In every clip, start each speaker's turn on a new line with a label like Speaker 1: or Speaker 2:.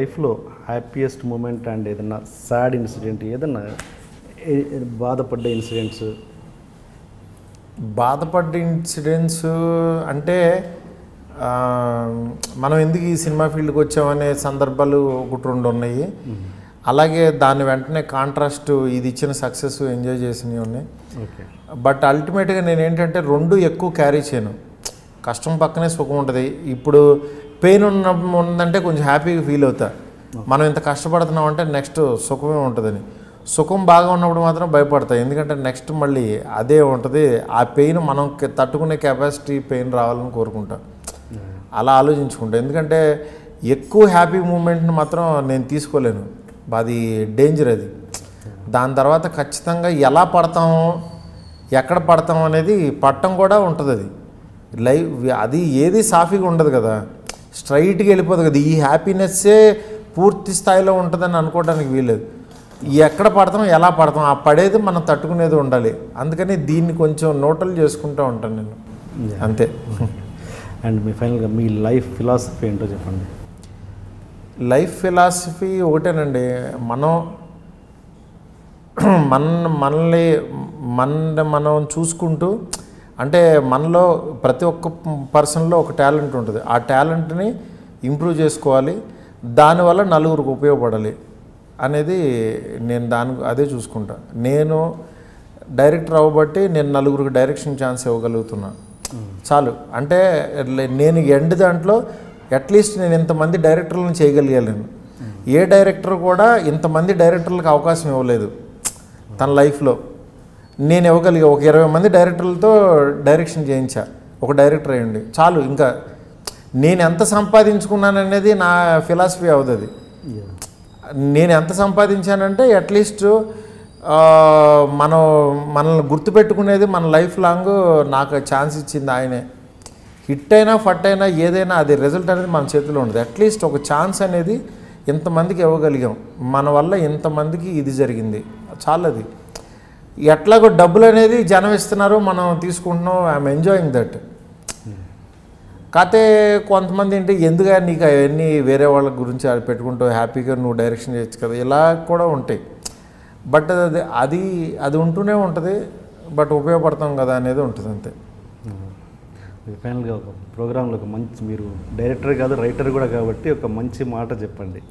Speaker 1: లైఫ్లో happiest moment and ఏదన్నా sad incident, ఏదన్నా బాధపడ్డ ఇన్సిడెంట్స్?
Speaker 2: బాధపడ్డ ఇన్సిడెంట్స్ అంటే మనం ఎందుకు ఈ సినిమా ఫీల్డ్కి వచ్చామనే సందర్భాలు ఒకటి రెండు ఉన్నాయి. అలాగే దాని వెంటనే కాంట్రాస్ట్ ఇది ఇచ్చిన సక్సెస్ ఎంజాయ్ చేసినవి ఉన్నాయి.
Speaker 1: ఓకే.
Speaker 2: బట్ అల్టిమేట్గా నేను ఏంటంటే రెండు ఎక్కువ క్యారీ చేయను. కష్టం పక్కనే సుఖం ఉంటుంది. ఇప్పుడు పెయిన్ ఉందంటే కొంచెం హ్యాపీగా ఫీల్ అవుతా, మనం ఇంత కష్టపడుతున్నాం అంటే నెక్స్ట్ సుఖమే ఉంటుందని. సుఖం బాగా ఉన్నప్పుడు మాత్రం భయపడతాయి, ఎందుకంటే నెక్స్ట్ మళ్ళీ అదే ఉంటుంది. ఆ పెయిన్ మనం తట్టుకునే కెపాసిటీ పెయిన్ రావాలని కోరుకుంటా, అలా ఆలోచించుకుంటా. ఎందుకంటే ఎక్కువ హ్యాపీ మూమెంట్ని మాత్రం నేను తీసుకోలేను, అది డేంజర్. అది దాని తర్వాత ఖచ్చితంగా ఎలా పడతామో ఎక్కడ పడతాం అనేది పట్టం కూడా ఉంటుంది. అది లైఫ్ అది ఏది సాఫీగా ఉండదు కదా, స్ట్రైట్గా వెళ్ళిపోదు కదా. ఈ హ్యాపీనెస్సే పూర్తి స్థాయిలో ఉంటుందని అనుకోవడానికి వీలేదు. ఎక్కడ పడతాం ఎలా పడతాం ఆ పడేది మనం తట్టుకునేది ఉండాలి. అందుకని దీన్ని కొంచెం నోటలు చేసుకుంటూ ఉంటాను నేను, అంతే.
Speaker 1: అండ్ మీ ఫైనల్గా మీ లైఫ్ ఫిలాసఫీ ఏంటో చెప్పండి.
Speaker 2: లైఫ్ ఫిలాసఫీ ఒకటేనండి, మనల్ని మనం చూసుకుంటూ, అంటే మనలో ప్రతి ఒక్క పర్సన్లో ఒక టాలెంట్ ఉంటుంది. ఆ టాలెంట్ని ఇంప్రూవ్ చేసుకోవాలి, దానివల్ల నలుగురికి ఉపయోగపడాలి అనేది నేను అదే చూసుకుంటా. నేను డైరెక్టర్ అవ్వబట్టి నేను నలుగురికి డైరెక్షన్ ఛాన్స్ ఇవ్వగలుగుతున్నా చాలు. అంటే నేను ఎండ్ దాంట్లో అట్లీస్ట్ నేను ఇంతమంది డైరెక్టర్లను చేయగలిగాను. ఏ డైరెక్టర్ కూడా ఇంతమంది డైరెక్టర్లకు అవకాశం ఇవ్వలేదు తన లైఫ్లో. నేను ఇవ్వగలిగా ఒక 20 మంది డైరెక్టర్లతో డైరెక్షన్ చేయించా, ఒక డైరెక్టర్ అయ్యండి చాలు. ఇంకా నేను ఎంత సంపాదించుకున్నాననేది నా ఫిలాసఫీ అవుతుంది. నేను ఎంత సంపాదించానంటే అట్లీస్ట్ మనల్ని గుర్తుపెట్టుకునేది మన లైఫ్ లాంగ్ నాకు ఛాన్స్ ఇచ్చింది ఆయనే. హిట్ అయినా ఫట్ అయినా ఏదైనా అది రిజల్ట్ అనేది మన చేతిలో ఉండదు. అట్లీస్ట్ ఒక ఛాన్స్ అనేది ఇంతమందికి ఇవ్వగలిగాం, మన వల్ల ఇంతమందికి ఇది జరిగింది చాలు. అది ఎట్లాగో డబ్బులు అనేది జనం ఇస్తున్నారు, మనం తీసుకుంటున్నాం, ఐఎమ్ ఎంజాయింగ్ దట్. కాకపోతే కొంతమంది ఏంటి ఎందుకు నీకు అవన్నీ వేరే వాళ్ళ గురించి పెట్టుకుంటావు, హ్యాపీగా నువ్వు డైరెక్షన్ చేయొచ్చు కదా, ఇలా కూడా ఉంటాయి. బట్ అది ఉంటూనే ఉంటుంది, బట్ ఉపయోగపడతాం కదా అనేది ఉంటుంది, అంతే.
Speaker 1: ఫైనల్గా ఒక ప్రోగ్రాంలో ఒక మంచి, మీరు డైరెక్టర్ కాదు రైటర్ కూడా కాబట్టి ఒక మంచి మాట చెప్పండి.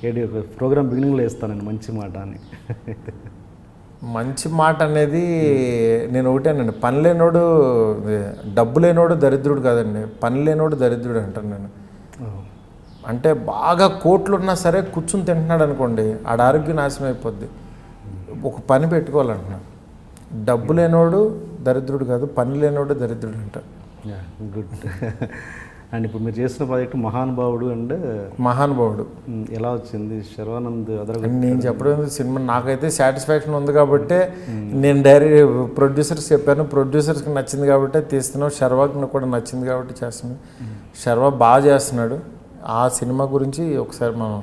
Speaker 1: ఏంటి ఒక ప్రోగ్రామ్ బిగినింగ్లో వేస్తానండి మంచి మాట అని.
Speaker 2: మంచి మాట అనేది నేను ఒకటేనండి, పని లేనోడు డబ్బు లేనోడు దరిద్రుడు కాదండి, పని లేనోడు దరిద్రుడు అంటాను నేను. అంటే బాగా కోట్లు ఉన్నా సరే కూర్చుని తింటున్నాడు అనుకోండి, ఆడ ఆరోగ్యం నాశనం అయిపోద్ది. ఒక పని పెట్టుకోవాలంటున్నా. డబ్బు లేనోడు దరిద్రుడు కాదు, పని లేనోడు దరిద్రుడు అంట.
Speaker 1: గుడ్. అండ్ ఇప్పుడు మీరు చేసిన ప్రాజెక్ట్ మహానుభావుడు అండ్
Speaker 2: మహానుభావుడు
Speaker 1: ఎలా వచ్చింది? శర్వానంద్
Speaker 2: నేను చెప్పడం సినిమా నాకైతే సాటిస్ఫాక్షన్ ఉంది కాబట్టి నేను ప్రొడ్యూసర్స్ చెప్పాను, ప్రొడ్యూసర్స్కి నచ్చింది కాబట్టి తీస్తున్నాం, శర్వాకి కూడా నచ్చింది కాబట్టి చేస్తున్నాం. శర్వా బాగా చేస్తున్నాడు. ఆ సినిమా గురించి ఒకసారి మనం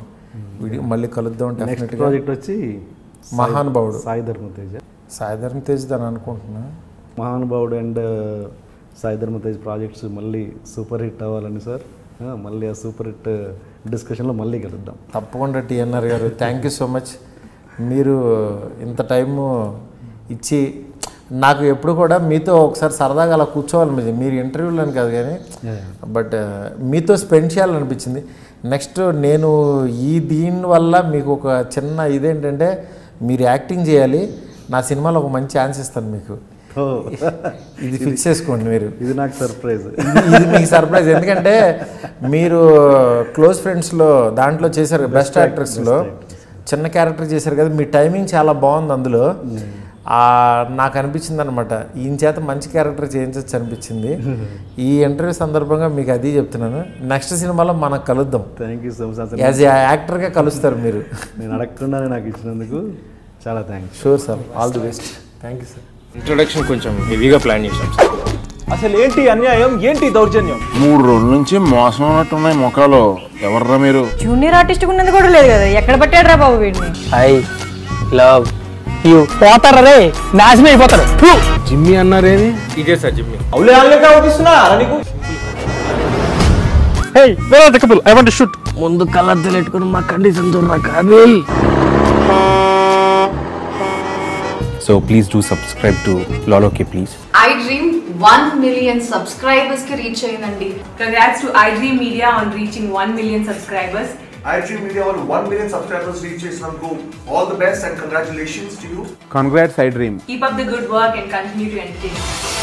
Speaker 2: వీడియో మళ్ళీ కలుద్దాం.
Speaker 1: నెక్స్ట్ ప్రాజెక్ట్ వచ్చి
Speaker 2: మహానుభావుడు,
Speaker 1: సాయి ధర్మతేజ్.
Speaker 2: సాయి ధర్మతేజ్ అని అనుకుంటున్నా.
Speaker 1: మహానుభావుడు అండ్ సాయి ధర్మతేజ్ ప్రాజెక్ట్స్ మళ్ళీ సూపర్ హిట్ అవ్వాలని సార్, మళ్ళీ ఆ సూపర్ హిట్ డిస్కషన్లో మళ్ళీ కలుద్దాం.
Speaker 2: తప్పకుండా టిఎన్ఆర్ గారు, థ్యాంక్ యూ సో మచ్. మీరు ఇంత టైము ఇచ్చి నాకు ఎప్పుడు కూడా మీతో ఒకసారి సరదాగా అలా కూర్చోవాలి, మీరు ఇంటర్వ్యూలో అని కాదు కానీ బట్ మీతో స్పెండ్ చేయాలనిపించింది. నెక్స్ట్ నేను దీనివల్ల మీకు ఒక చిన్న ఇదేంటంటే మీరు యాక్టింగ్ చేయాలి, నా సినిమాలో ఒక మంచి ఛాన్స్ ఇస్తాను మీకు, ఇది ఫిక్స్ చేసుకోండి మీరు.
Speaker 1: ఇది నాకు సర్ప్రైజ్,
Speaker 2: ఇది మీకు సర్ప్రైజ్. ఎందుకంటే మీరు క్లోజ్ ఫ్రెండ్స్లో దాంట్లో చేశారు, బెస్ట్ యాక్ట్రెస్లో చిన్న క్యారెక్టర్ చేశారు కదా, మీ టైమింగ్ చాలా బాగుంది అందులో. నాకు అనిపించింది అనమాట, ఈయన చేత మంచి క్యారెక్టర్ చేయించవచ్చు అనిపించింది. ఈ ఇంటర్వ్యూ సందర్భంగా మీకు అది చెప్తున్నాను. నెక్స్ట్ సినిమాలో మనం కలుద్దాం.
Speaker 1: Thank you so much.
Speaker 2: As a యాక్టర్గా కలుస్తారు మీరు.
Speaker 1: నేను అడగకుండానే నాకు ఇచ్చినందుకు చాలా thanks.
Speaker 2: Sure sir, all the best. Thank you sir.
Speaker 3: Introduction కొంచెం హెవీగా ప్లాన్ చేశాం సార్.
Speaker 4: అసలు ఏంటి అన్యాయం, ఏంటి దౌర్జన్యం?
Speaker 5: 3 రోజుల నుంచి మోసం ఉన్నట్టున్నాయి మొక్కలు. ఎవర్రా మీరు?
Speaker 6: జూనియర్ ఆర్టిస్ట్ ఉన్నది కూడా లేదు కదా, ఎక్కడ పట్టాడు రా బాబు వీడిని?
Speaker 4: I love you. పోతారా రే, నాశనం అయిపోతారు.
Speaker 3: జిమ్మి అన్నారేమి? ఇదే సార్ జిమ్మి.
Speaker 4: అవులే అవుతున్నా నీకు.
Speaker 3: Hey, where are the couple? I want to shoot.
Speaker 4: ముందు కలర్ తెలియట్టుకుని మా కండిషన్ చూడరా Kaabil.
Speaker 3: So please do subscribe to Lolo K, please.
Speaker 7: iDream 1 million subscribers ki reach ayindandi.
Speaker 8: Congrats to iDream Media on reaching 1 million subscribers.
Speaker 9: iDream Media on 1 million subscribers reach Sanku. All the best and congratulations to you.
Speaker 5: Congrats, iDream.
Speaker 8: Keep up the good work and continue to entertain.